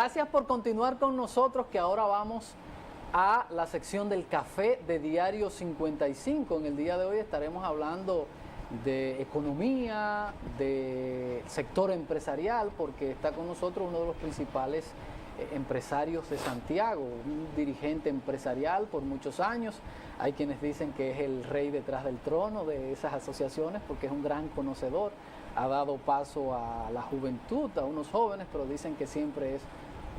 Gracias por continuar con nosotros, que ahora vamos a la sección del café de Diario 55. En el día de hoy estaremos hablando de economía, de sector empresarial, porque está con nosotros uno de los principales empresarios de Santiago, un dirigente empresarial por muchos años. Hay quienes dicen que es el rey detrás del trono de esas asociaciones porque es un gran conocedor, ha dado paso a la juventud, a unos jóvenes, pero dicen que siempre es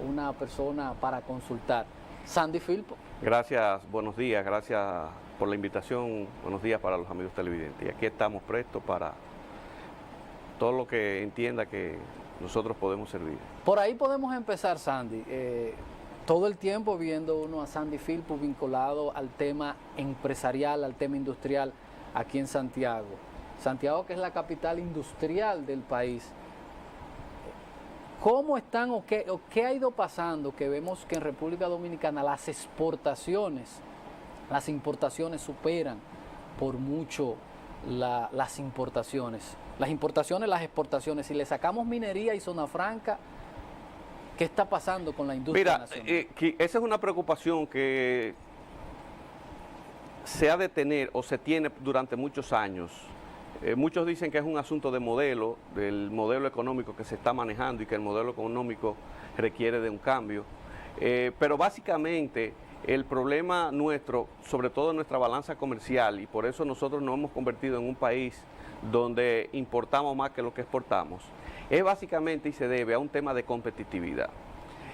una persona para consultar. Sandy Filpo. Gracias, buenos días, gracias por la invitación, buenos días para los amigos televidentes. Y aquí estamos prestos para todo lo que entienda que nosotros podemos servir. Por ahí podemos empezar, Sandy. Todo el tiempo viendo uno a Sandy Filpo vinculado al tema empresarial, al tema industrial aquí en Santiago. Santiago, que es la capital industrial del país. ¿Cómo están o qué ha ido pasando? Que vemos que en República Dominicana las exportaciones, las importaciones superan por mucho las importaciones. Las importaciones, las exportaciones. Si le sacamos minería y zona franca, ¿qué está pasando con la industria nacional? Esa es una preocupación que se ha de tener o se tiene durante muchos años. Muchos dicen que es un asunto de modelo, del modelo económico que se está manejando y que el modelo económico requiere de un cambio. Pero básicamente el problema nuestro, sobre todo en nuestra balanza comercial, y por eso nosotros nos hemos convertido en un país donde importamos más que lo que exportamos, es básicamente y se debe a un tema de competitividad.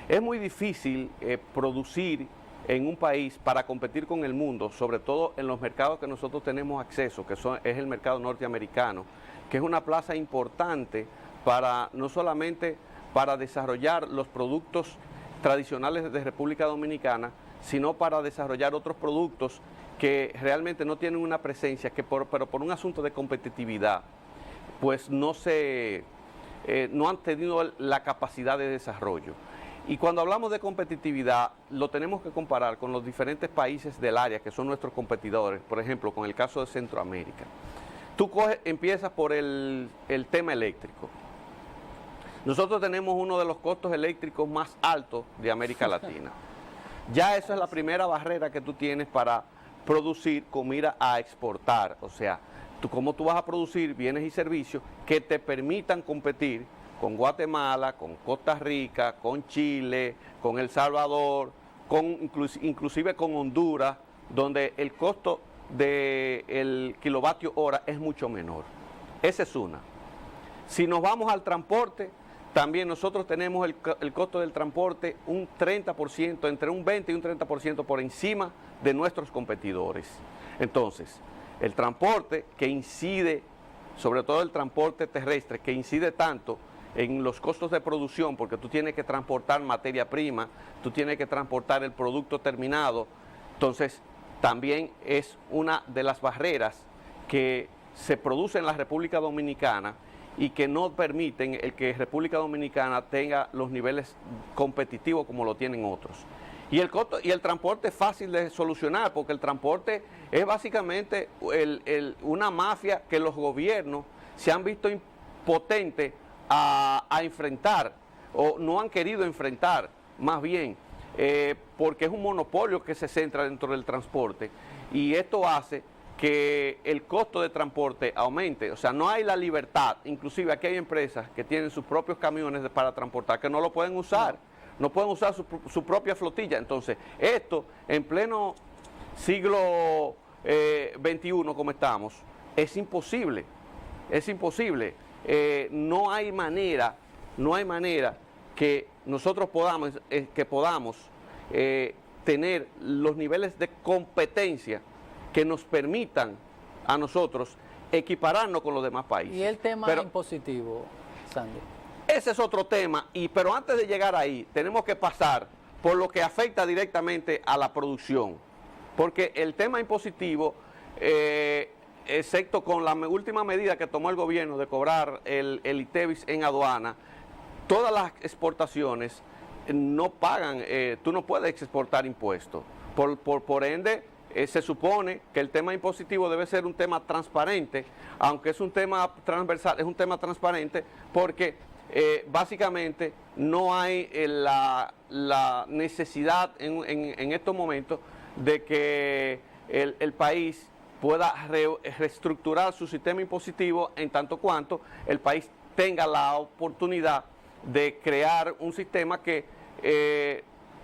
Es muy difícil producir en un país para competir con el mundo, sobre todo en los mercados que nosotros tenemos acceso, que es el mercado norteamericano, que es una plaza importante para no solamente para desarrollar los productos tradicionales de República Dominicana, sino para desarrollar otros productos que realmente no tienen una presencia, pero por un asunto de competitividad, pues no han tenido la capacidad de desarrollo. Y cuando hablamos de competitividad, lo tenemos que comparar con los diferentes países del área que son nuestros competidores, por ejemplo, con el caso de Centroamérica. Tú empiezas por el tema eléctrico. Nosotros tenemos uno de los costos eléctricos más altos de América Latina. Ya eso es la primera barrera que tú tienes para producir con mira a exportar. O sea, cómo tú vas a producir bienes y servicios que te permitan competir con Guatemala, con Costa Rica, con Chile, con El Salvador, inclusive con Honduras, donde el costo del kilovatio hora es mucho menor. Esa es una. Si nos vamos al transporte, también nosotros tenemos el costo del transporte un 30%, entre un 20 y un 30% por encima de nuestros competidores. Entonces, el transporte que incide, sobre todo el transporte terrestre, que incide tanto en los costos de producción, porque tú tienes que transportar materia prima, tú tienes que transportar el producto terminado, entonces también es una de las barreras que se produce en la República Dominicana y que no permiten el que República Dominicana tenga los niveles competitivos como lo tienen otros. Y el costo y el transporte es fácil de solucionar, porque el transporte es básicamente una mafia que los gobiernos se han visto impotentes a enfrentar, o no han querido enfrentar, más bien, porque es un monopolio que se centra dentro del transporte, y esto hace que el costo de transporte aumente. O sea, no hay la libertad. Inclusive aquí hay empresas que tienen sus propios camiones para transportar, que no lo pueden usar, no pueden usar su propia flotilla. Entonces, esto en pleno siglo XXI como estamos, es imposible, es imposible. No hay manera que nosotros podamos tener los niveles de competencia que nos permitan a nosotros equipararnos con los demás países. Y el tema impositivo, Sandy. Ese es otro tema, pero antes de llegar ahí, tenemos que pasar por lo que afecta directamente a la producción. Porque el tema impositivo, excepto con la última medida que tomó el gobierno de cobrar el ITEVIS en aduana, todas las exportaciones no pagan, tú no puedes exportar impuestos. Por ende, se supone que el tema impositivo debe ser un tema transparente, aunque es un tema transversal, es un tema transparente porque básicamente no hay la necesidad en estos momentos de que el país pueda reestructurar su sistema impositivo en tanto cuanto el país tenga la oportunidad de crear un sistema que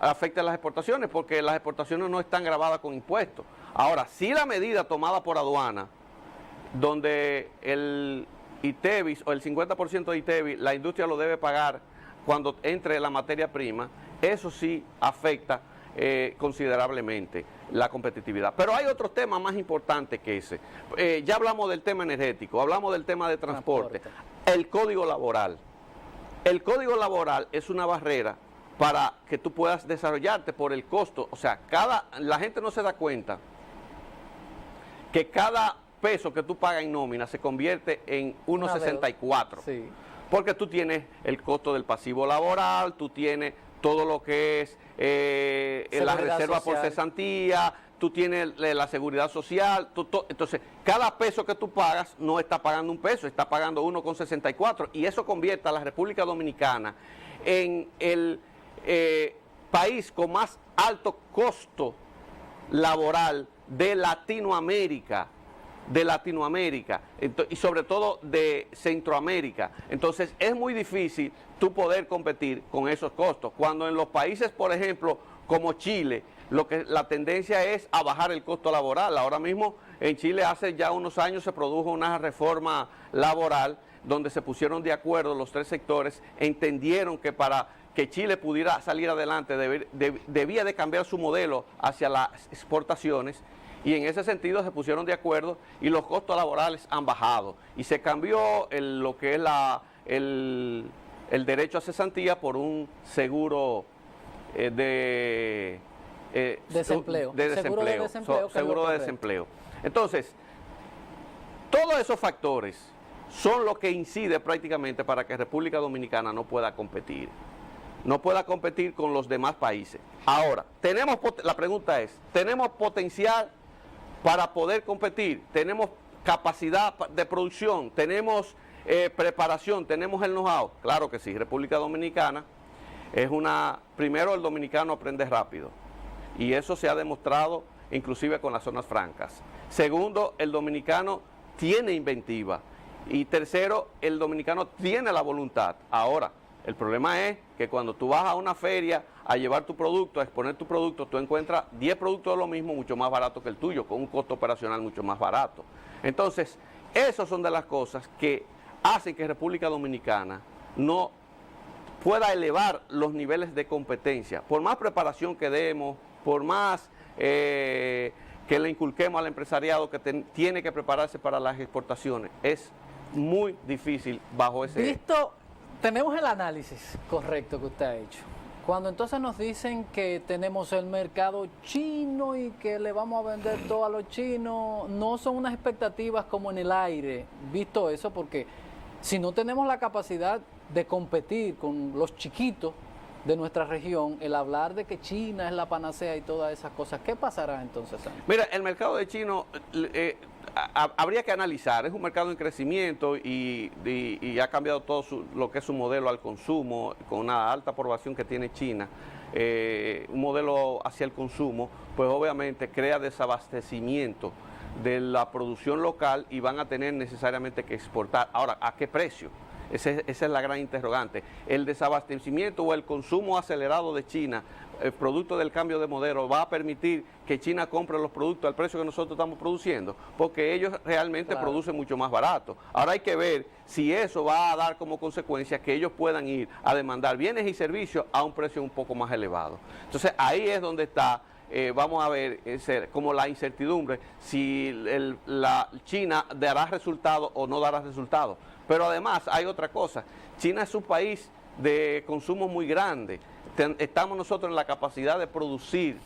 afecte a las exportaciones, porque las exportaciones no están gravadas con impuestos. Ahora, si la medida tomada por aduana, donde el ITEVIS o el 50% de ITEVIS, la industria lo debe pagar cuando entre la materia prima, eso sí afecta considerablemente la competitividad. Pero hay otros temas más importantes que ese. Ya hablamos del tema energético, hablamos del tema de transporte. El código laboral. El código laboral es una barrera para que tú puedas desarrollarte por el costo. O sea, la gente no se da cuenta que cada peso que tú pagas en nómina se convierte en 1,64. Sí. Porque tú tienes el costo del pasivo laboral, tú tienes todo lo que es la reserva social por cesantía, tú tienes la seguridad social, entonces cada peso que tú pagas no está pagando un peso, está pagando 1,64 y eso convierte a la República Dominicana en el país con más alto costo laboral de Latinoamérica. Y sobre todo de Centroamérica. Entonces es muy difícil tú poder competir con esos costos. Cuando en los países, por ejemplo, como Chile, la tendencia es a bajar el costo laboral. Ahora mismo en Chile hace ya unos años se produjo una reforma laboral donde se pusieron de acuerdo los tres sectores, entendieron que para que Chile pudiera salir adelante debía de cambiar su modelo hacia las exportaciones. Y en ese sentido se pusieron de acuerdo y los costos laborales han bajado. Y se cambió lo que es el derecho a cesantía por un seguro de desempleo. Seguro de desempleo. Entonces, todos esos factores son los que inciden prácticamente para que República Dominicana no pueda competir. No pueda competir con los demás países. Ahora, la pregunta es, ¿tenemos potencial para poder competir? ¿Tenemos capacidad de producción? ¿Tenemos preparación? ¿Tenemos el know-how? Claro que sí. República Dominicana primero, el dominicano aprende rápido y eso se ha demostrado inclusive con las zonas francas. Segundo, el dominicano tiene inventiva y tercero, el dominicano tiene la voluntad. Ahora, el problema es que cuando tú vas a una feria a llevar tu producto, a exponer tu producto, tú encuentras 10 productos de lo mismo mucho más barato que el tuyo, con un costo operacional mucho más barato. Entonces, esas son de las cosas que hacen que República Dominicana no pueda elevar los niveles de competencia. Por más preparación que demos, por más que le inculquemos al empresariado que tiene que prepararse para las exportaciones, es muy difícil bajo ese... Tenemos el análisis correcto que usted ha hecho. Cuando entonces nos dicen que tenemos el mercado chino y que le vamos a vender todo a los chinos, no son unas expectativas como en el aire, visto eso, porque si no tenemos la capacidad de competir con los chiquitos de nuestra región, el hablar de que China es la panacea y todas esas cosas, ¿qué pasará entonces? Mira, el mercado de chino habría que analizar, es un mercado en crecimiento y ha cambiado todo lo que es su modelo al consumo, con una alta aprobación que tiene China, un modelo hacia el consumo, pues obviamente crea desabastecimiento de la producción local y van a tener necesariamente que exportar. Ahora, ¿a qué precio? Esa es la gran interrogante. El desabastecimiento o el consumo acelerado de China, el producto del cambio de modelo, va a permitir que China compre los productos al precio que nosotros estamos produciendo, porque ellos realmente producen mucho más barato. Ahora hay que ver si eso va a dar como consecuencia que ellos puedan ir a demandar bienes y servicios a un precio un poco más elevado. Entonces ahí es donde está, vamos a ver, como la incertidumbre, si la China dará resultado o no dará resultado. Pero además hay otra cosa, China es un país de consumo muy grande, estamos nosotros en la capacidad de producir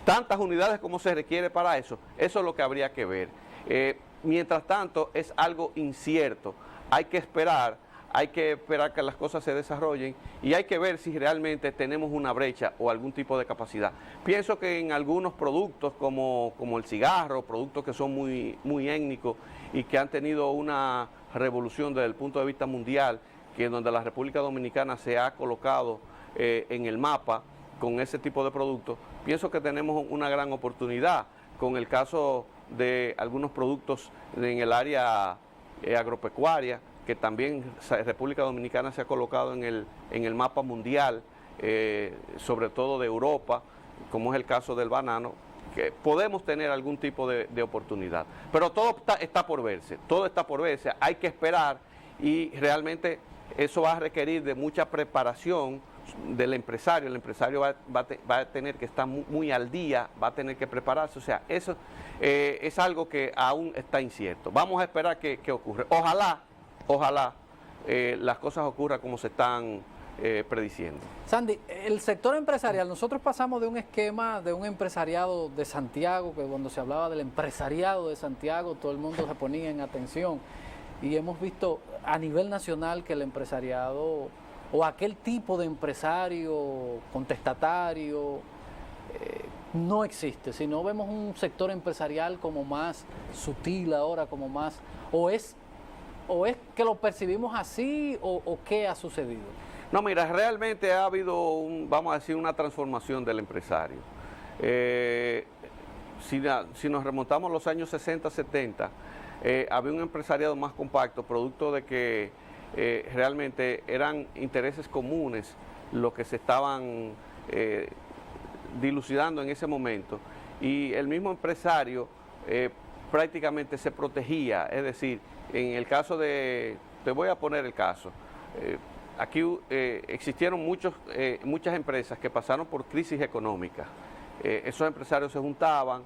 tantas unidades como se requiere para eso es lo que habría que ver. Mientras tanto es algo incierto, hay que esperar que las cosas se desarrollen y hay que ver si realmente tenemos una brecha o algún tipo de capacidad. Pienso que en algunos productos como el cigarro, productos que son muy étnicos y que han tenido una revolución desde el punto de vista mundial, que donde la República Dominicana se ha colocado en el mapa con ese tipo de productos, pienso que tenemos una gran oportunidad con el caso de algunos productos en el área agropecuaria, que también República Dominicana se ha colocado en el mapa mundial, sobre todo de Europa, como es el caso del banano, que podemos tener algún tipo de oportunidad. Pero todo está por verse, todo está por verse, hay que esperar y realmente eso va a requerir de mucha preparación del empresario. El empresario va a tener que estar muy al día, va a tener que prepararse, o sea, eso es algo que aún está incierto. Vamos a esperar que ocurra. Ojalá las cosas ocurran como se están prediciendo. Sandy, el sector empresarial, nosotros pasamos de un esquema de un empresariado de Santiago, que cuando se hablaba del empresariado de Santiago, todo el mundo se ponía en atención, y hemos visto a nivel nacional que el empresariado, o aquel tipo de empresario contestatario, no existe, sino vemos un sector empresarial como más sutil ahora, como más, o es que lo percibimos así, o qué ha sucedido. No, mira, realmente ha habido, vamos a decir, una transformación del empresario. Si nos remontamos a los años 60, 70, había un empresariado más compacto, producto de que realmente eran intereses comunes los que se estaban dilucidando en ese momento, y el mismo empresario prácticamente se protegía. Es decir, en el caso te voy a poner el caso, aquí existieron muchas empresas que pasaron por crisis económica. Esos empresarios se juntaban,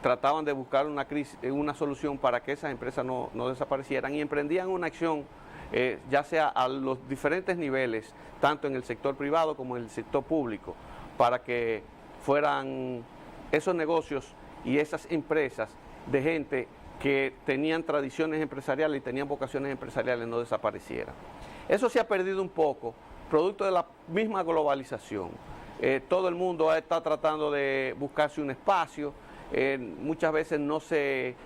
trataban de buscar una solución para que esas empresas no desaparecieran, y emprendían una acción, ya sea a los diferentes niveles, tanto en el sector privado como en el sector público, para que fueran esos negocios y esas empresas de gente que tenían tradiciones empresariales y tenían vocaciones empresariales no desaparecieran. Eso se ha perdido un poco, producto de la misma globalización. Todo el mundo está tratando de buscarse un espacio, muchas veces no se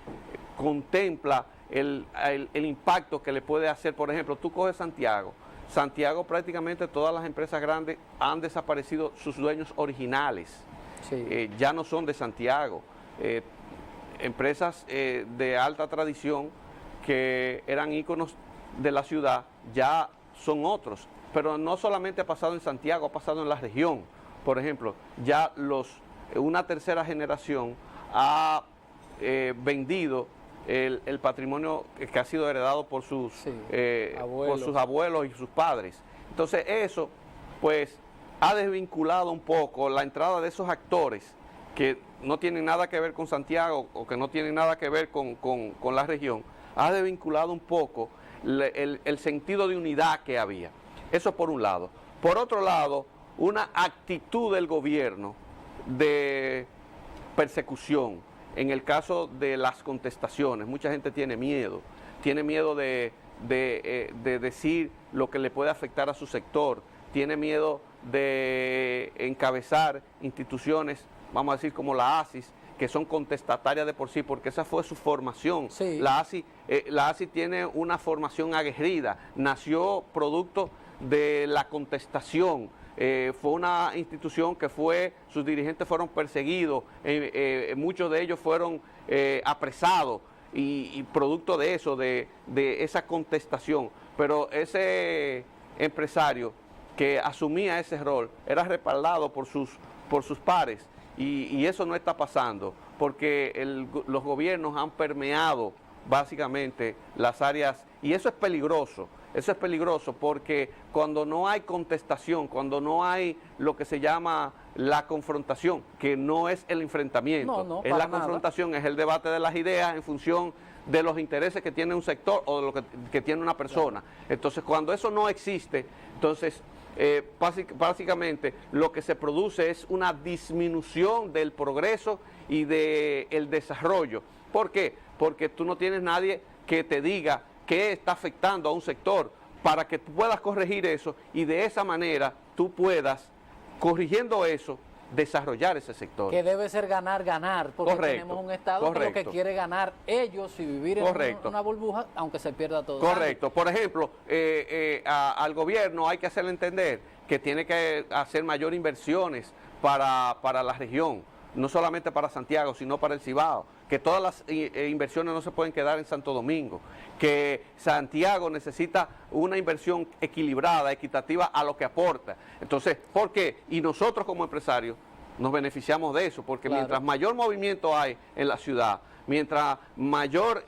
contempla el impacto que le puede hacer. Por ejemplo, tú coges Santiago, prácticamente todas las empresas grandes han desaparecido sus dueños originales, sí. Ya no son de Santiago. Empresas de alta tradición que eran íconos de la ciudad ya son otros, pero no solamente ha pasado en Santiago, ha pasado en la región. Por ejemplo, ya una tercera generación ha vendido el patrimonio que ha sido heredado por sus abuelos y sus padres. Entonces eso pues ha desvinculado un poco la entrada de esos actores que no tienen nada que ver con Santiago o que no tienen nada que ver con la región, ha desvinculado un poco el sentido de unidad que había. Eso por un lado. Por otro lado, una actitud del gobierno de persecución. En el caso de las contestaciones, mucha gente tiene miedo de decir lo que le puede afectar a su sector, tiene miedo de encabezar instituciones, vamos a decir como la ASIS, que son contestatarias de por sí, porque esa fue su formación. Sí. La ASIS tiene una formación aguerrida, nació producto de la contestación. Fue una institución que sus dirigentes fueron perseguidos, muchos de ellos fueron apresados, y producto de eso, de esa contestación. Pero ese empresario que asumía ese rol era respaldado por sus pares, y eso no está pasando, porque los gobiernos han permeado básicamente las áreas, y eso es peligroso. Eso es peligroso porque cuando no hay contestación, cuando no hay lo que se llama la confrontación, que no es el enfrentamiento, es la confrontación, es el debate de las ideas en función de los intereses que tiene un sector o de lo que tiene una persona. Claro. Entonces, cuando eso no existe, entonces básicamente lo que se produce es una disminución del progreso y del desarrollo. ¿Por qué? Porque tú no tienes nadie que te diga qué está afectando a un sector para que tú puedas corregir eso, y de esa manera tú puedas, corrigiendo eso, desarrollar ese sector. Que debe ser ganar, ganar, porque tenemos un Estado que lo que quiere ganar ellos y vivir en una burbuja, aunque se pierda todo. Correcto. Por ejemplo, al gobierno hay que hacerle entender que tiene que hacer mayor inversiones para la región, no solamente para Santiago, sino para el Cibao, que todas las inversiones no se pueden quedar en Santo Domingo, que Santiago necesita una inversión equilibrada, equitativa a lo que aporta. Entonces, ¿por qué? Y nosotros como empresarios nos beneficiamos de eso, porque mientras mayor movimiento hay en la ciudad, mientras mayor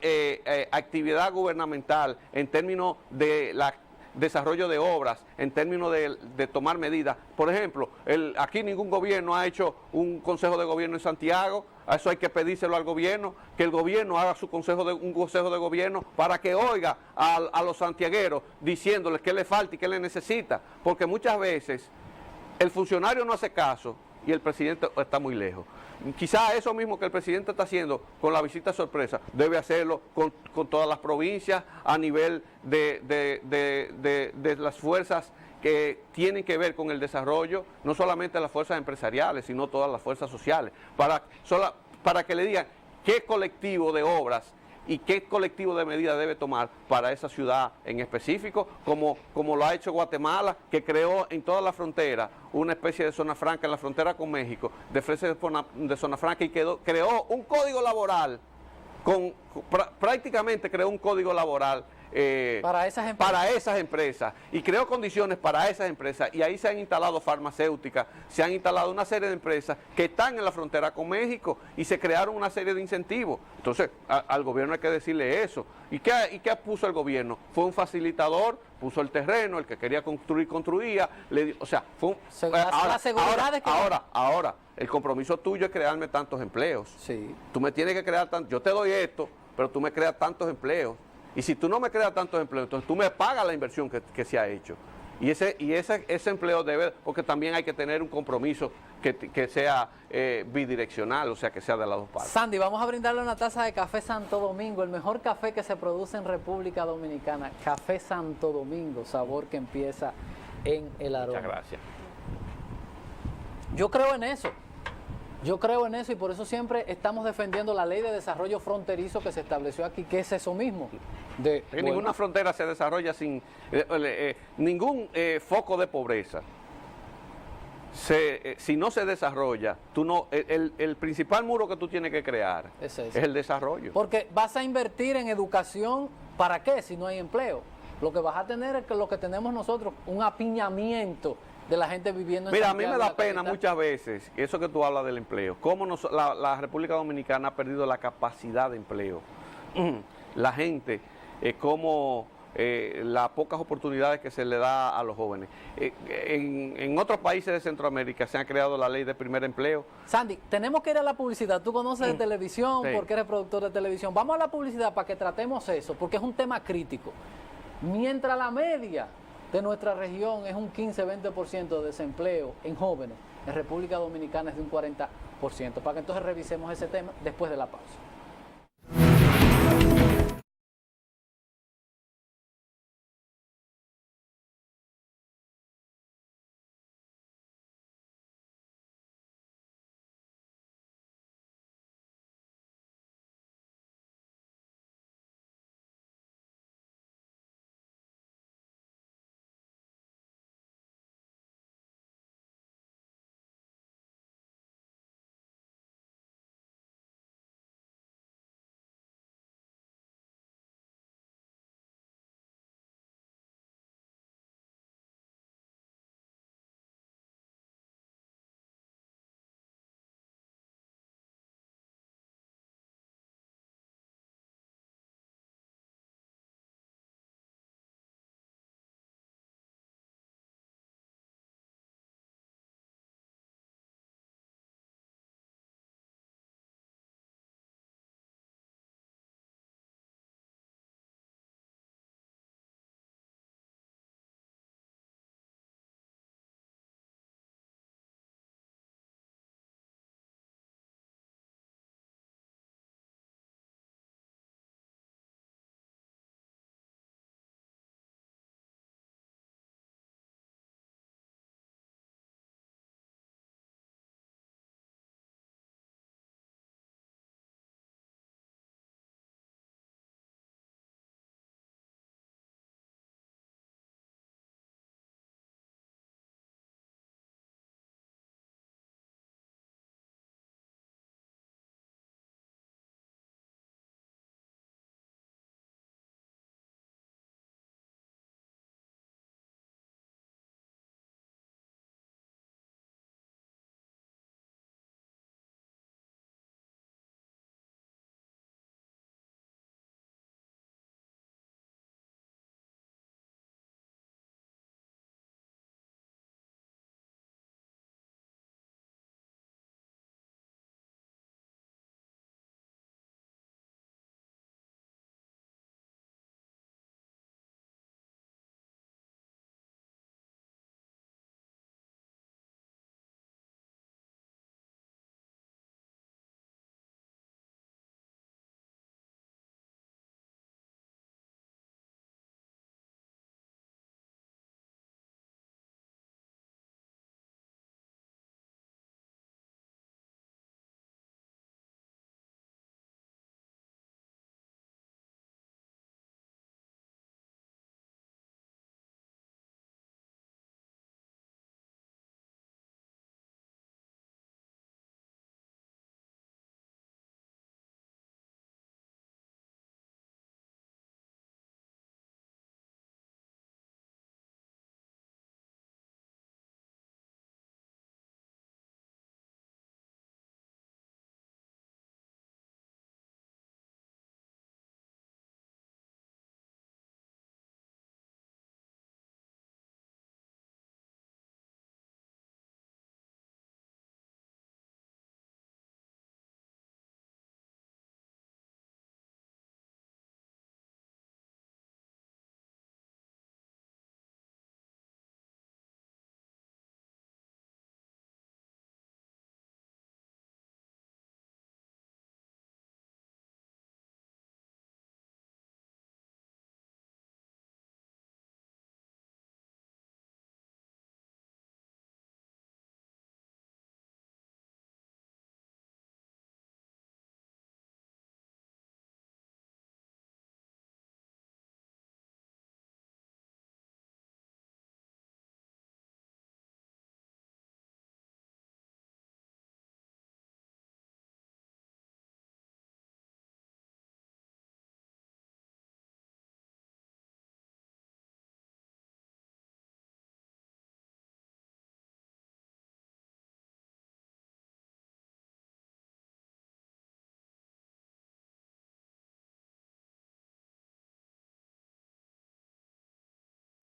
actividad gubernamental en términos de desarrollo de obras, en términos de tomar medidas. Por ejemplo, aquí ningún gobierno ha hecho un consejo de gobierno en Santiago. A eso hay que pedírselo al gobierno, que el gobierno haga un consejo de gobierno para que oiga a los santiagueros diciéndoles qué le falta y qué le necesita, porque muchas veces el funcionario no hace caso y el presidente está muy lejos. Quizá eso mismo que el presidente está haciendo con la visita sorpresa, debe hacerlo con todas las provincias a nivel de las fuerzas que tienen que ver con el desarrollo, no solamente las fuerzas empresariales, sino todas las fuerzas sociales, para que le digan qué colectivo de obras y qué colectivo de medidas debe tomar para esa ciudad en específico, como lo ha hecho Guatemala, que creó en toda la frontera una especie de zona franca en la frontera con México, de zona franca, y creó un código laboral, prácticamente creó un código laboral para esas empresas y creó condiciones para esas empresas, y ahí se han instalado farmacéuticas, se han instalado una serie de empresas que están en la frontera con México y se crearon una serie de incentivos. Entonces al gobierno hay que decirle eso. ¿Y qué puso el gobierno? Fue un facilitador, puso el terreno, el que quería construir, construía, o sea, fue ahora, el compromiso tuyo es crearme tantos empleos. Sí. Tú me tienes que crear tantos, yo te doy esto, pero tú me creas tantos empleos. Y si tú no me creas tantos empleos, entonces tú me pagas la inversión que se ha hecho. Y ese empleo debe, porque también hay que tener un compromiso que sea bidireccional, o sea, que sea de las dos partes. Sandy, vamos a brindarle una taza de Café Santo Domingo, el mejor café que se produce en República Dominicana. Café Santo Domingo, sabor que empieza en el aroma. Muchas gracias. Yo creo en eso. Yo creo en eso, y por eso siempre estamos defendiendo la ley de desarrollo fronterizo que se estableció aquí, que es eso mismo. Ninguna frontera se desarrolla sin ningún foco de pobreza. Si no se desarrolla, el principal muro que tú tienes que crear es el desarrollo. Porque vas a invertir en educación, ¿para qué? Si no hay empleo. Lo que vas a tener es lo que tenemos nosotros, un apiñamiento de la gente viviendo en Mira, Santiago, a mí me da pena muchas veces, eso que tú hablas del empleo, cómo la República Dominicana ha perdido la capacidad de empleo. La gente, cómo las pocas oportunidades que se le da a los jóvenes. En otros países de Centroamérica se ha creado la ley de primer empleo. Sandy, tenemos que ir a la publicidad. Tú conoces de televisión, Sí. porque eres productor de televisión. Vamos a la publicidad para que tratemos eso, porque es un tema crítico. Mientras la media de nuestra región es un 15-20% de desempleo en jóvenes, en República Dominicana es de un 40%. Para que entonces revisemos ese tema después de la pausa.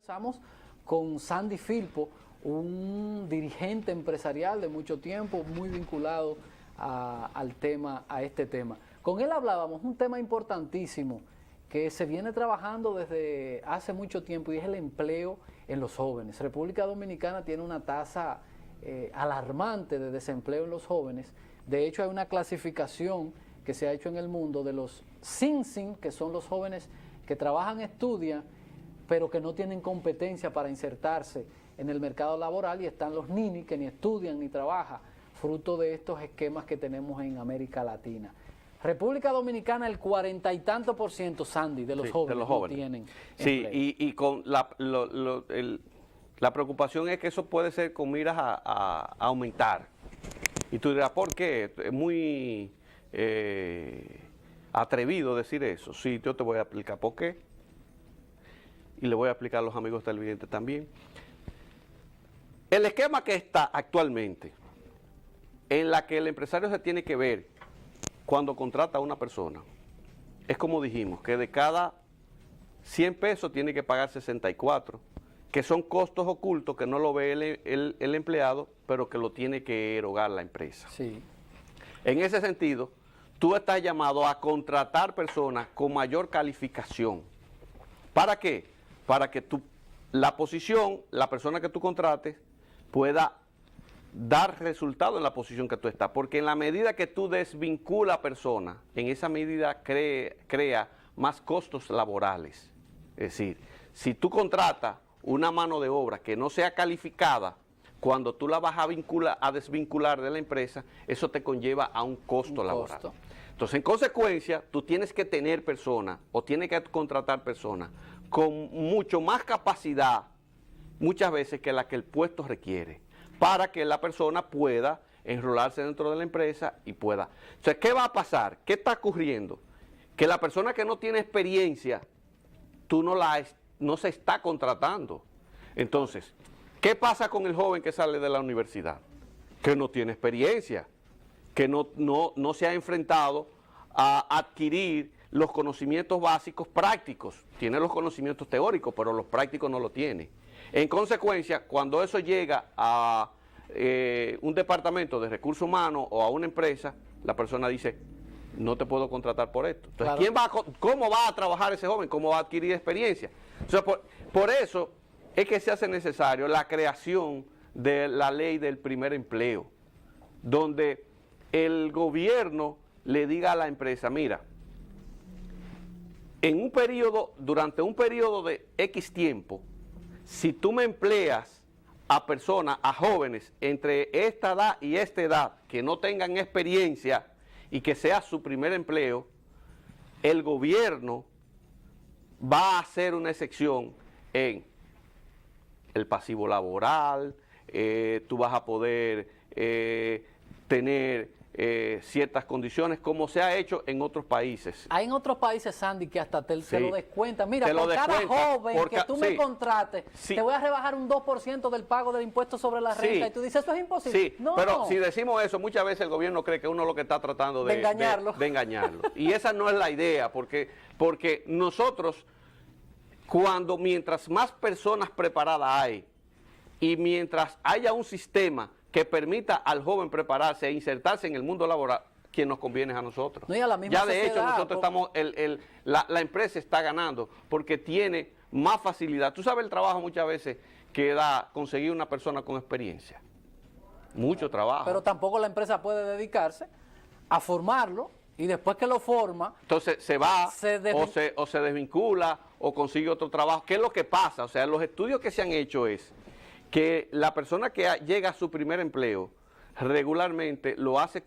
Estamos con Sandy Filpo, un dirigente empresarial de mucho tiempo, muy vinculado a este tema. Con él hablábamos un tema importantísimo que se viene trabajando desde hace mucho tiempo y es el empleo en los jóvenes. República Dominicana tiene una tasa alarmante de desempleo en los jóvenes. De hecho, hay una clasificación que se ha hecho en el mundo de los SINSIN, que son los jóvenes que trabajan, estudian, pero que no tienen competencia para insertarse en el mercado laboral, y están los NINI, que ni estudian ni trabajan, fruto de estos esquemas que tenemos en América Latina. República Dominicana, el 40 y tanto % Sandy, de los jóvenes no tienen sí, empleo. y con la preocupación es que eso puede ser con miras a aumentar. Y tú dirás, ¿por qué? Es muy atrevido decir eso. Sí, yo te voy a explicar por qué. Y le voy a explicar a los amigos televidentes también. El esquema que está actualmente, en la que el empresario se tiene que ver cuando contrata a una persona, es como dijimos, que de cada 100 pesos tiene que pagar 64, que son costos ocultos que no lo ve el empleado, pero que lo tiene que erogar la empresa. Sí. En ese sentido, tú estás llamado a contratar personas con mayor calificación. ¿Para qué? Para que la posición, la persona que tú contrates, pueda dar resultado en la posición que tú estás. Porque en la medida que tú desvinculas a personas, en esa medida crea más costos laborales. Es decir, si tú contratas una mano de obra que no sea calificada, cuando tú la vas a desvincular de la empresa, eso te conlleva a un costo laboral. Entonces, en consecuencia, tú tienes que tener personas o tienes que contratar personas con mucho más capacidad, muchas veces, que la que el puesto requiere, para que la persona pueda enrolarse dentro de la empresa y pueda. O sea, ¿qué va a pasar? ¿Qué está ocurriendo? Que la persona que no tiene experiencia, no se está contratando. Entonces, ¿qué pasa con el joven que sale de la universidad? Que no tiene experiencia, que no se ha enfrentado a adquirir los conocimientos básicos prácticos. Tiene los conocimientos teóricos, pero los prácticos no lo tiene. En consecuencia, cuando eso llega a un departamento de recursos humanos o a una empresa, la persona dice, no te puedo contratar por esto. Entonces, claro, ¿cómo va a trabajar ese joven? ¿Cómo va a adquirir experiencia? O sea, por eso es que se hace necesario la creación de la ley del primer empleo, donde el gobierno le diga a la empresa, mira, durante un periodo de X tiempo, si tú me empleas a personas, a jóvenes entre esta edad y esta edad, que no tengan experiencia y que sea su primer empleo, el gobierno va a hacer una excepción en el pasivo laboral, tú vas a poder tener ciertas condiciones, como se ha hecho en otros países. Hay en otros países, Sandy, que hasta te lo descuentan. Mira, por cada joven que tú me contrates, te voy a rebajar un 2% del pago del impuesto sobre la renta. Y tú dices, eso es imposible. Sí, no, pero si decimos eso, muchas veces el gobierno cree que uno lo que está tratando de engañarlo. De engañarlo. Y esa no es la idea, porque nosotros, mientras más personas preparadas hay, y mientras haya un sistema que permita al joven prepararse e insertarse en el mundo laboral, quien nos conviene es a nosotros. No, y a la misma ya de sociedad, hecho nosotros estamos, la empresa está ganando porque tiene más facilidad. Tú sabes el trabajo muchas veces que da conseguir una persona con experiencia. Mucho trabajo. Pero tampoco la empresa puede dedicarse a formarlo y después que lo forma, entonces se va o se desvincula o consigue otro trabajo. ¿Qué es lo que pasa? O sea, los estudios que se han hecho es que la persona que llega a su primer empleo regularmente lo hace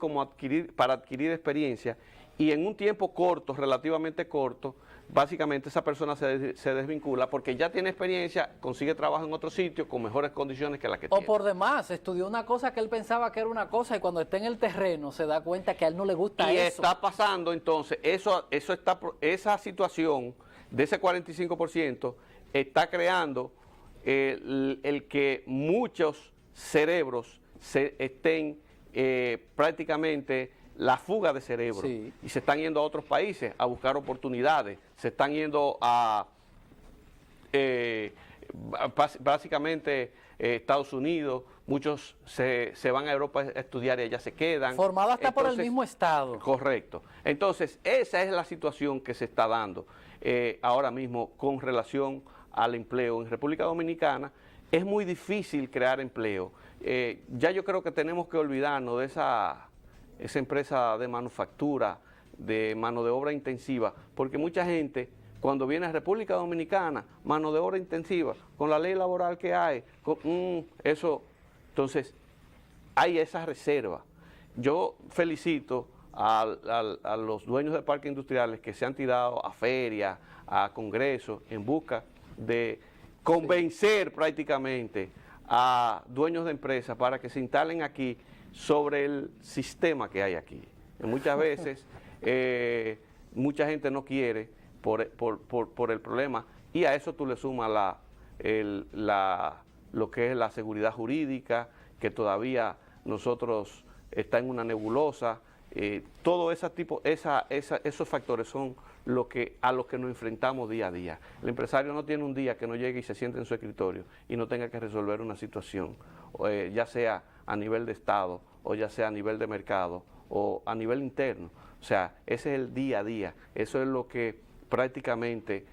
para adquirir experiencia, y en un tiempo corto, relativamente corto, básicamente esa persona se desvincula porque ya tiene experiencia, consigue trabajo en otro sitio con mejores condiciones que la que tiene. O por demás, estudió una cosa que él pensaba que era una cosa y cuando está en el terreno se da cuenta que a él no le gusta eso. Y está pasando entonces, esa situación de ese 45% está creando el que muchos cerebros estén prácticamente la fuga de cerebros, sí, y se están yendo a otros países a buscar oportunidades, se están yendo básicamente Estados Unidos, muchos se van a Europa a estudiar y allá se quedan. Formado hasta por el mismo Estado. Correcto. Entonces, esa es la situación que se está dando ahora mismo con relación al empleo. En República Dominicana es muy difícil crear empleo. Ya yo creo que tenemos que olvidarnos de esa empresa de manufactura, de mano de obra intensiva, porque mucha gente, cuando viene a República Dominicana, mano de obra intensiva, con la ley laboral que hay, eso, entonces, hay esa reserva. Yo felicito a los dueños de parques industriales que se han tirado a ferias, a congresos, en busca de convencer prácticamente a dueños de empresas para que se instalen aquí sobre el sistema que hay aquí. Muchas veces mucha gente no quiere por el problema, y a eso tú le sumas lo que es la seguridad jurídica, que todavía nosotros está en una nebulosa. Todo esos factores son a los que nos enfrentamos día a día. El empresario no tiene un día que no llegue y se siente en su escritorio y no tenga que resolver una situación, ya sea a nivel de Estado, o ya sea a nivel de mercado, o a nivel interno. O sea, ese es el día a día, eso es lo que prácticamente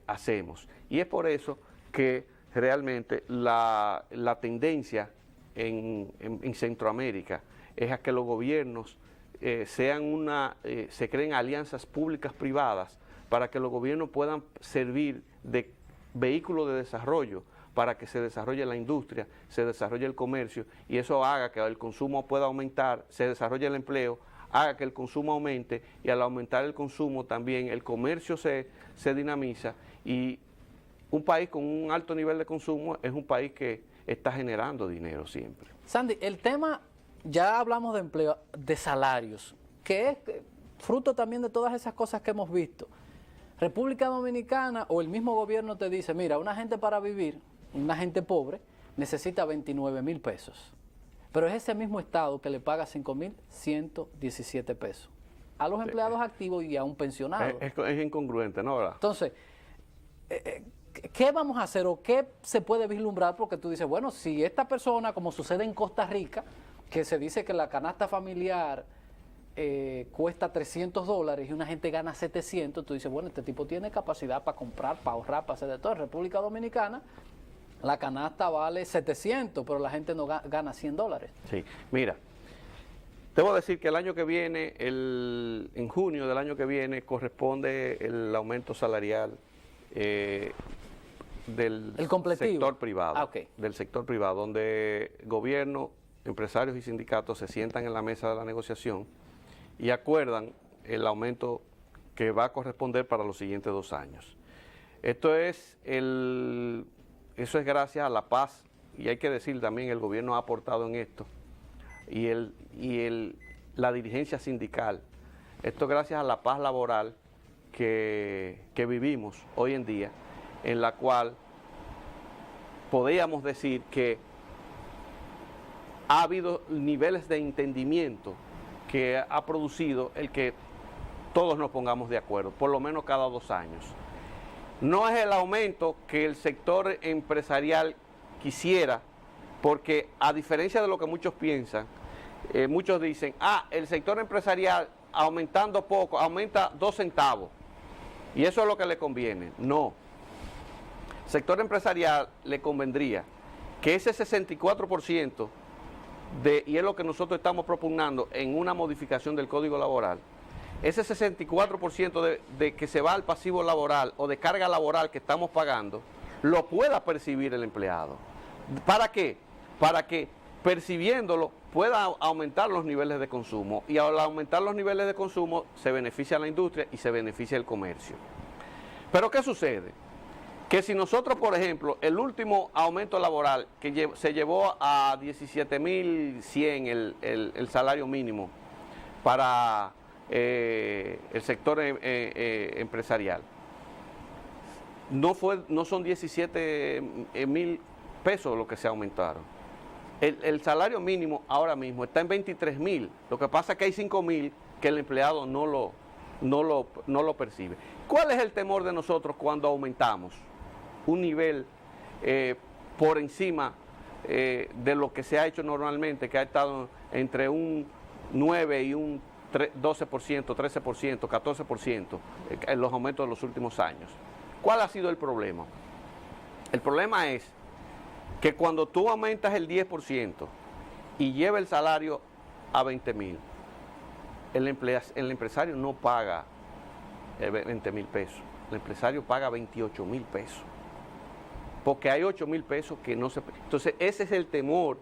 hacemos. Y es por eso que realmente la tendencia en Centroamérica es a que los gobiernos se creen alianzas públicas privadas para que los gobiernos puedan servir de vehículo de desarrollo para que se desarrolle la industria, se desarrolle el comercio, y eso haga que el consumo pueda aumentar, se desarrolle el empleo, haga que el consumo aumente, y al aumentar el consumo también el comercio se dinamiza, y un país con un alto nivel de consumo es un país que está generando dinero siempre. Sandy, el tema, ya hablamos de empleo, de salarios, que es fruto también de todas esas cosas que hemos visto. República Dominicana o el mismo gobierno te dice, mira, una gente para vivir, una gente pobre, necesita 29,000 pesos. Pero es ese mismo Estado que le paga 5,117 pesos a los empleados activos y a un pensionado. Es incongruente, ¿no? ¿Verdad? Entonces, ¿qué vamos a hacer o qué se puede vislumbrar? Porque tú dices, bueno, si esta persona, como sucede en Costa Rica, que se dice que la canasta familiar cuesta $300 y una gente gana 700, tú dices, bueno, este tipo tiene capacidad para comprar, para ahorrar, para hacer de todo. En República Dominicana, la canasta vale 700, pero la gente no gana $100. Sí, mira, te voy a decir que el año que viene, en junio del año que viene, corresponde el aumento salarial del sector privado. Del sector privado, donde gobierno, empresarios y sindicatos se sientan en la mesa de la negociación y acuerdan el aumento que va a corresponder para los siguientes 2 años. Eso es gracias a la paz, y hay que decir también, el gobierno ha aportado en esto, y la dirigencia sindical. Esto gracias a la paz laboral que vivimos hoy en día, en la cual podríamos decir que ha habido niveles de entendimiento que ha producido el que todos nos pongamos de acuerdo, por lo menos cada 2 años. No es el aumento que el sector empresarial quisiera, porque a diferencia de lo que muchos piensan, muchos dicen, el sector empresarial aumentando poco, aumenta 2 centavos, y eso es lo que le conviene. No. El sector empresarial le convendría que ese 64%, y es lo que nosotros estamos propugnando en una modificación del Código Laboral, ese 64% de que se va al pasivo laboral o de carga laboral que estamos pagando, lo pueda percibir el empleado. ¿Para qué? Para que percibiéndolo pueda aumentar los niveles de consumo, y al aumentar los niveles de consumo se beneficia a la industria y se beneficia el comercio. Pero ¿qué sucede? Que si nosotros, por ejemplo, el último aumento laboral que se llevó a 17,100 el salario mínimo para el sector empresarial, no son 17,000 pesos lo que se aumentaron. El salario mínimo ahora mismo está en 23,000. Lo que pasa es que hay 5,000 que el empleado no lo percibe. ¿Cuál es el temor de nosotros cuando aumentamos un nivel por encima de lo que se ha hecho normalmente, que ha estado entre un 9 y un 12%, 13%, 14% en los aumentos de los últimos años. ¿Cuál ha sido el problema? El problema es que cuando tú aumentas el 10% y lleva el salario a 20,000, el empresario no paga 20,000 pesos, el empresario paga 28,000 pesos, porque hay 8,000 pesos que no se... Entonces ese es el temor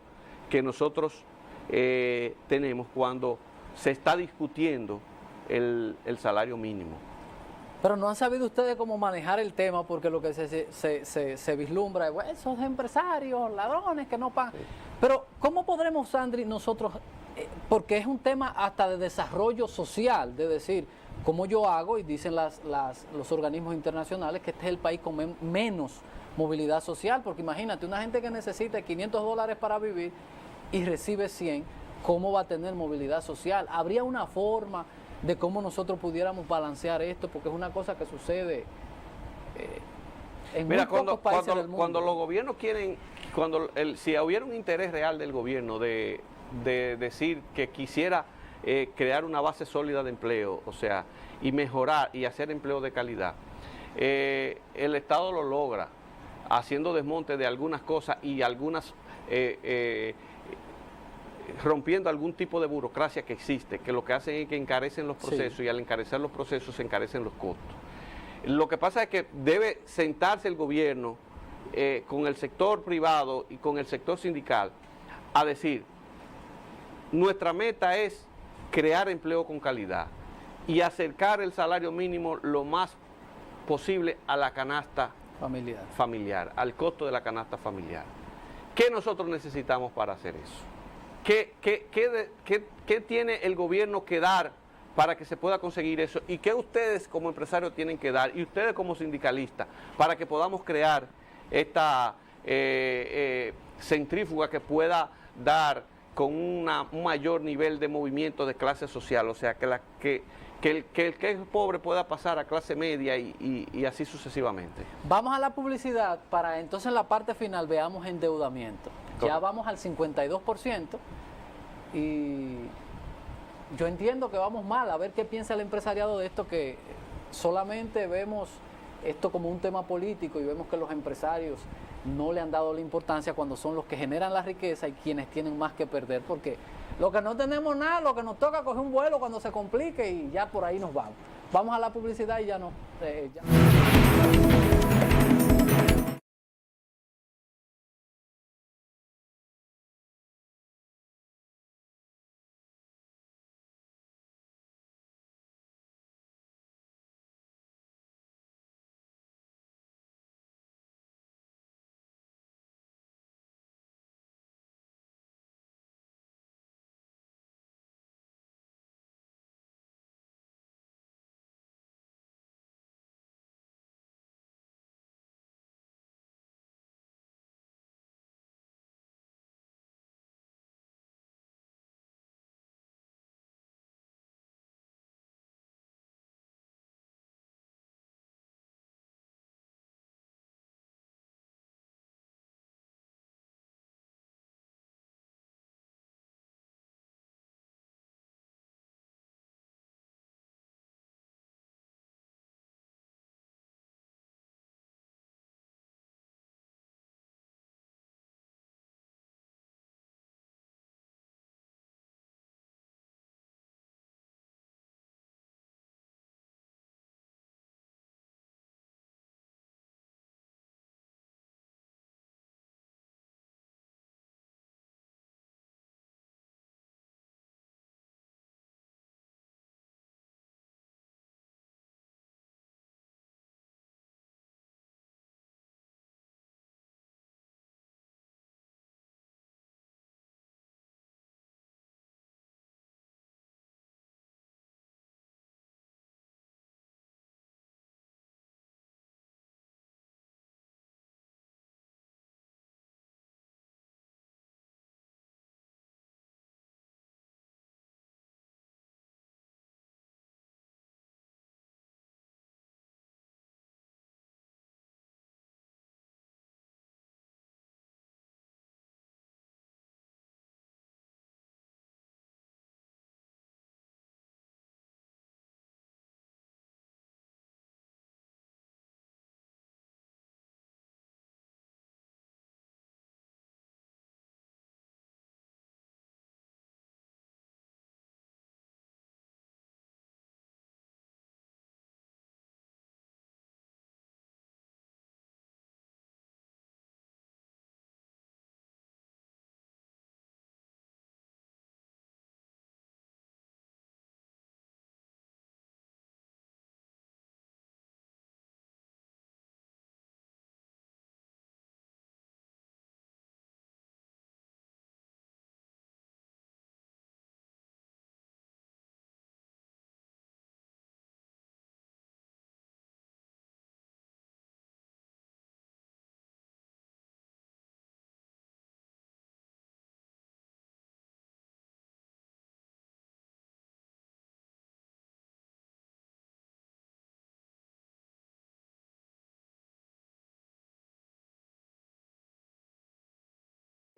que nosotros tenemos cuando se está discutiendo el salario mínimo. Pero no han sabido ustedes cómo manejar el tema, porque lo que se vislumbra es, bueno, esos empresarios, ladrones que no pagan. Pero ¿cómo podremos, Sandri, nosotros, porque es un tema hasta de desarrollo social, de decir, cómo yo hago, y dicen los organismos internacionales que este es el país con menos movilidad social, porque imagínate, una gente que necesita $500 para vivir y recibe 100, ¿cómo va a tener movilidad social? ¿Habría una forma de cómo nosotros pudiéramos balancear esto? Porque es una cosa que sucede en muy pocos países del mundo. Cuando los gobiernos quieren, si hubiera un interés real del gobierno de decir que quisiera crear una base sólida de empleo, o sea, y mejorar y hacer empleo de calidad, el Estado lo logra haciendo desmonte de algunas cosas y algunas... rompiendo algún tipo de burocracia que existe, que lo que hacen es que encarecen los procesos, sí, y al encarecer los procesos se encarecen los costos. Lo que pasa es que debe sentarse el gobierno con el sector privado y con el sector sindical a decir, nuestra meta es crear empleo con calidad y acercar el salario mínimo lo más posible a la canasta familiar, al costo de la canasta familiar. ¿Qué nosotros necesitamos para hacer eso? ¿Qué tiene el gobierno que dar para que se pueda conseguir eso? ¿Y qué ustedes como empresarios tienen que dar? Y ustedes como sindicalistas, para que podamos crear esta centrífuga que pueda dar con un mayor nivel de movimiento de clase social, o sea, que el que es pobre pueda pasar a clase media y así sucesivamente. Vamos a la publicidad para entonces en la parte final veamos endeudamiento. Ya vamos al 52% y yo entiendo que vamos mal. A ver qué piensa el empresariado de esto, que solamente vemos esto como un tema político y vemos que los empresarios no le han dado la importancia cuando son los que generan la riqueza y quienes tienen más que perder, porque lo que no tenemos nada, lo que nos toca coger un vuelo cuando se complique y ya por ahí nos vamos. Vamos a la publicidad y ya no.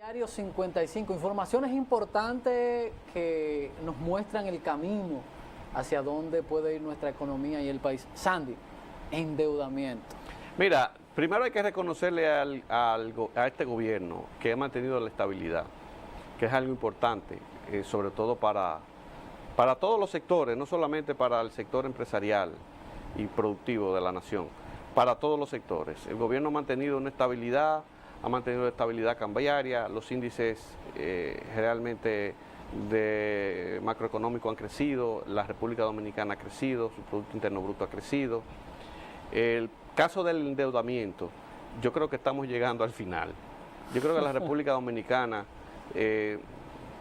Diario 55, informaciones importantes que nos muestran el camino hacia dónde puede ir nuestra economía y el país. Sandy, endeudamiento. Mira, primero hay que reconocerle a este gobierno que ha mantenido la estabilidad, que es algo importante, sobre todo para todos los sectores, no solamente para el sector empresarial y productivo de la nación, para todos los sectores. El gobierno ha mantenido una estabilidad, ha mantenido la estabilidad cambiaria, los índices realmente de macroeconómico han crecido, la República Dominicana ha crecido, su Producto Interno Bruto ha crecido. El caso del endeudamiento, yo creo que estamos llegando al final. Yo creo que la República Dominicana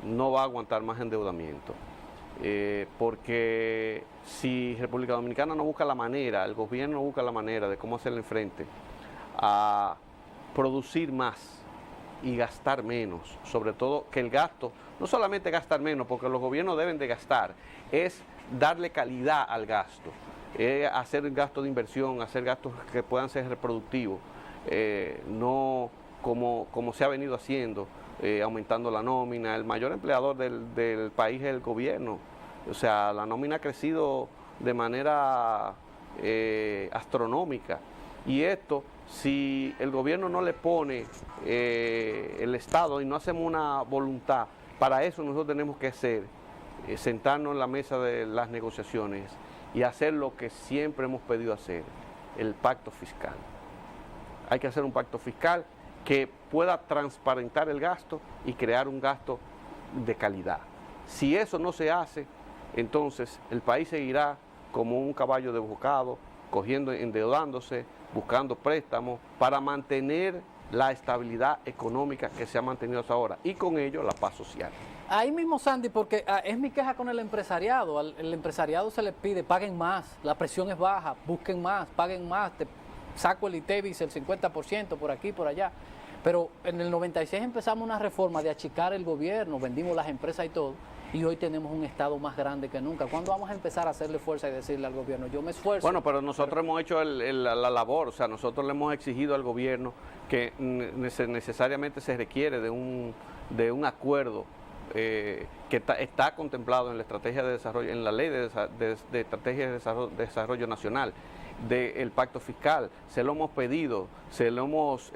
no va a aguantar más endeudamiento, porque si República Dominicana no busca la manera, el gobierno no busca la manera de cómo hacerle frente a producir más y gastar menos, sobre todo que el gasto, no solamente gastar menos, porque los gobiernos deben de gastar, es darle calidad al gasto, hacer gasto de inversión, hacer gastos que puedan ser reproductivos, no como se ha venido haciendo, aumentando la nómina. El mayor empleador del país es el gobierno, o sea, la nómina ha crecido de manera astronómica, y esto, si el gobierno no le pone el Estado y no hacemos una voluntad, para eso nosotros tenemos que hacer, sentarnos en la mesa de las negociaciones y hacer lo que siempre hemos pedido hacer, el pacto fiscal. Hay que hacer un pacto fiscal que pueda transparentar el gasto y crear un gasto de calidad. Si eso no se hace, entonces el país seguirá como un caballo desbocado, endeudándose, buscando préstamos para mantener la estabilidad económica que se ha mantenido hasta ahora y con ello la paz social. Ahí mismo, Sandy, porque es mi queja con el empresariado. El empresariado se le pide, paguen más, la presión es baja, busquen más, paguen más, te saco el ITEVIS el 50% por aquí, por allá. Pero en el 96 empezamos una reforma de achicar el gobierno, vendimos las empresas y todo, y hoy tenemos un Estado más grande que nunca. ¿Cuándo vamos a empezar a hacerle fuerza y decirle al gobierno, yo me esfuerzo? Bueno, pero nosotros hemos hecho la labor, o sea, nosotros le hemos exigido al gobierno que necesariamente se requiere de un acuerdo que está contemplado en la estrategia de desarrollo, en la ley de estrategia de desarrollo nacional, del pacto fiscal. Se lo hemos pedido, se lo hemos,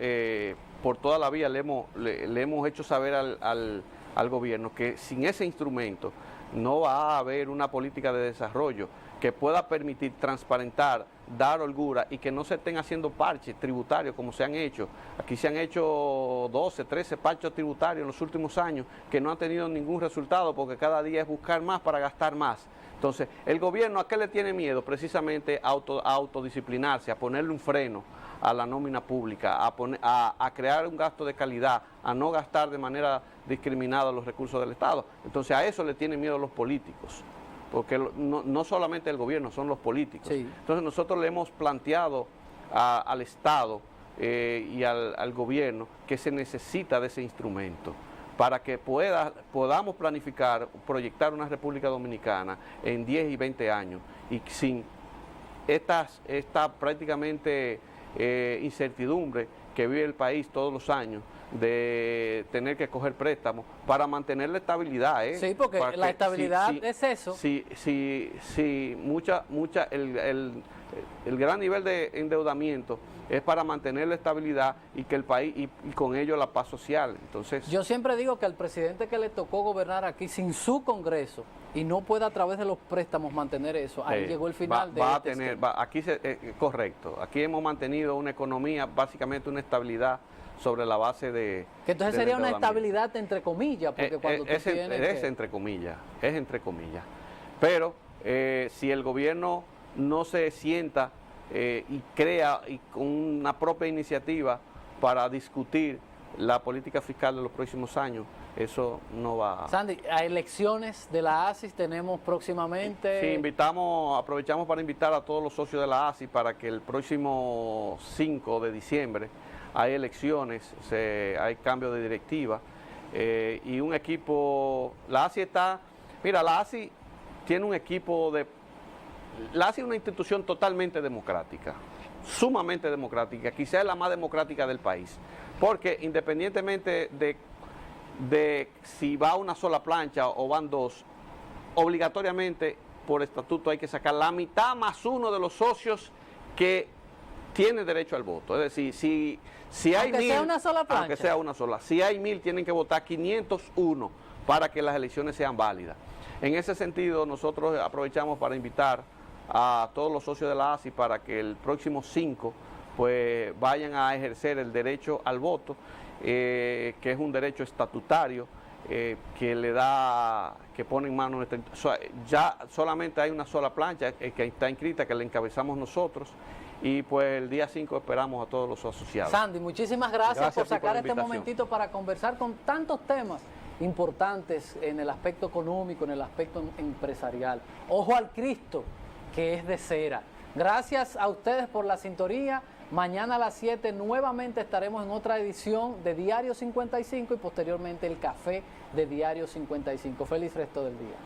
por toda la vía le hemos hecho saber al gobierno que sin ese instrumento no va a haber una política de desarrollo que pueda permitir transparentar, dar holgura y que no se estén haciendo parches tributarios como se han hecho. Aquí se han hecho 12, 13 parches tributarios en los últimos años que no han tenido ningún resultado porque cada día es buscar más para gastar más. Entonces, el gobierno, ¿a qué le tiene miedo? Precisamente a autodisciplinarse, a ponerle un freno a la nómina pública, a crear un gasto de calidad, a no gastar de manera discriminada los recursos del Estado. Entonces, a eso le tienen miedo los políticos, porque no solamente el gobierno, son los políticos. Sí. Entonces, nosotros le hemos planteado al Estado y al gobierno que se necesita de ese instrumento para que podamos planificar, proyectar una República Dominicana en 10 y 20 años y sin esta prácticamente incertidumbre que vive el país todos los años de tener que coger préstamos para mantener la estabilidad. Sí, porque la estabilidad es eso. El gran nivel de endeudamiento es para mantener la estabilidad y que el país y con ello la paz social. Entonces, yo siempre digo que al presidente que le tocó gobernar aquí sin su Congreso y no puede a través de los préstamos mantener eso, ahí llegó el final correcto. Aquí hemos mantenido una economía, básicamente una estabilidad sobre la base de... Que entonces sería una estabilidad entre comillas, porque cuando es entre comillas. Pero si el gobierno no se sienta y crea con una propia iniciativa para discutir la política fiscal de los próximos años, eso no va a... Sandy, a elecciones de la ASIS tenemos próximamente... Sí, aprovechamos para invitar a todos los socios de la ASIS para que el próximo 5 de diciembre hay elecciones, hay cambio de directiva y un equipo... La ASIS tiene un equipo de... La ASIS es una institución totalmente democrática, sumamente democrática, quizás la más democrática del país, porque independientemente de de si va una sola plancha o van dos, obligatoriamente por estatuto hay que sacar la mitad más uno de los socios que tiene derecho al voto. Es decir, si hay aunque 1000, sea una sola plancha. aunque sea una sola, si hay 1000 tienen que votar 501 para que las elecciones sean válidas. En ese sentido, nosotros aprovechamos para invitar a todos los socios de la ASI para que el próximo 5 pues vayan a ejercer el derecho al voto, que es un derecho estatutario que le da, que pone en manos nuestra, ya solamente hay una sola plancha que está inscrita, que la encabezamos nosotros, y pues el día 5 esperamos a todos los asociados. Sandy, muchísimas gracias por sacar la este momentito para conversar con tantos temas importantes en el aspecto económico, en el aspecto empresarial. Ojo al Cristo, que es de cera. Gracias a ustedes por la sintonía. Mañana a las 7 nuevamente estaremos en otra edición de Diario 55 y posteriormente el café de Diario 55. Feliz resto del día.